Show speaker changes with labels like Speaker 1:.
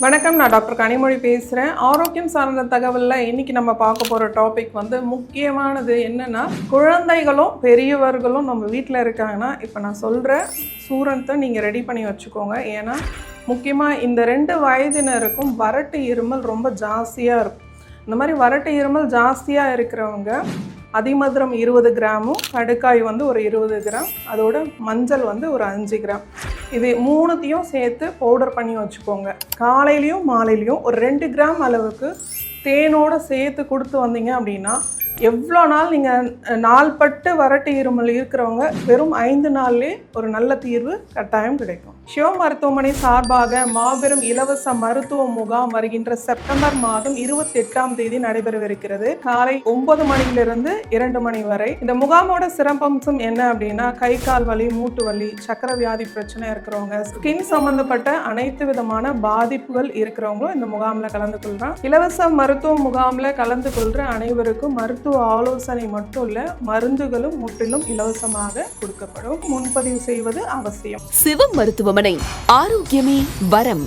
Speaker 1: வணக்கம், நான் டாக்டர் கனிமொழி பேசுகிறேன். ஆரோக்கியம் சார்ந்த தகவலில் இன்றைக்கி நம்ம பார்க்க போகிற டாபிக் முக்கியமானது என்னென்னா, குழந்தைகளும் பெரியவர்களும் நம்ம வீட்டில் இருக்காங்கன்னா இப்போ நான் சொல்கிற சூரணத்தை நீங்கள் ரெடி பண்ணி வச்சுக்கோங்க. ஏன்னா முக்கியமாக இந்த 2 வயதினருக்கும் வறட்டு இருமல் ரொம்ப ஜாஸ்தியாக இருக்கும். இந்த மாதிரி வறட்டு இருமல் ஜாஸ்தியாக இருக்கிறவங்க அதிமதுரம் 20 கிராமும், கடுக்காய் ஒரு 20 கிராம், அதோட மஞ்சள் ஒரு 5 கிராம், இது 3த்தையும் சேர்த்து பவுடர் பண்ணி வச்சுக்கோங்க. காலையிலையும் மாலையிலையும் ஒரு 2 கிராம் அளவுக்கு தேனோடு சேர்த்து கொடுத்து வந்தீங்க அப்படின்னா எவ்வளோ நாள் நீங்கள் நாள்பட்டு வறட்டு இருமல் இருக்கிறவங்க வெறும் 5 நாள்லேயே ஒரு நல்ல தீர்வு கட்டாயம் கிடைக்கும். சிவ மருத்துவமனை சார்பாக மாபெரும் இலவச மருத்துவ முகாம் வருகின்ற செப்டம்பர் மாதம் 28ஆம் தேதி நடைபெறவிருக்கிறது. காலை 9 மணியிலிருந்து 2 மணி வரை. இந்த முகாமோட சிறப்பம்சம் என்ன அப்படின்னா, கை கால் வலி, மூட்டு வலி, சக்கரை வியாதி பிரச்சனை இருக்கிறவங்க, ஸ்கின் சம்பந்தப்பட்ட அனைத்து விதமான பாதிப்புகள் இருக்கிறவங்களும் இந்த முகாமில் கலந்து கொள்கிறான். இலவச மருத்துவ முகாமில் கலந்து கொள்கிற அனைவருக்கும் மருத்துவ ஆலோசனை மட்டும் இல்ல, மருந்துகளும் முற்றிலும் இலவசமாக கொடுக்கப்படும். முன்பதிவு செய்வது அவசியம்.
Speaker 2: சிவம் மருத்துவமனை, ஆரோக்கியமே வரம்.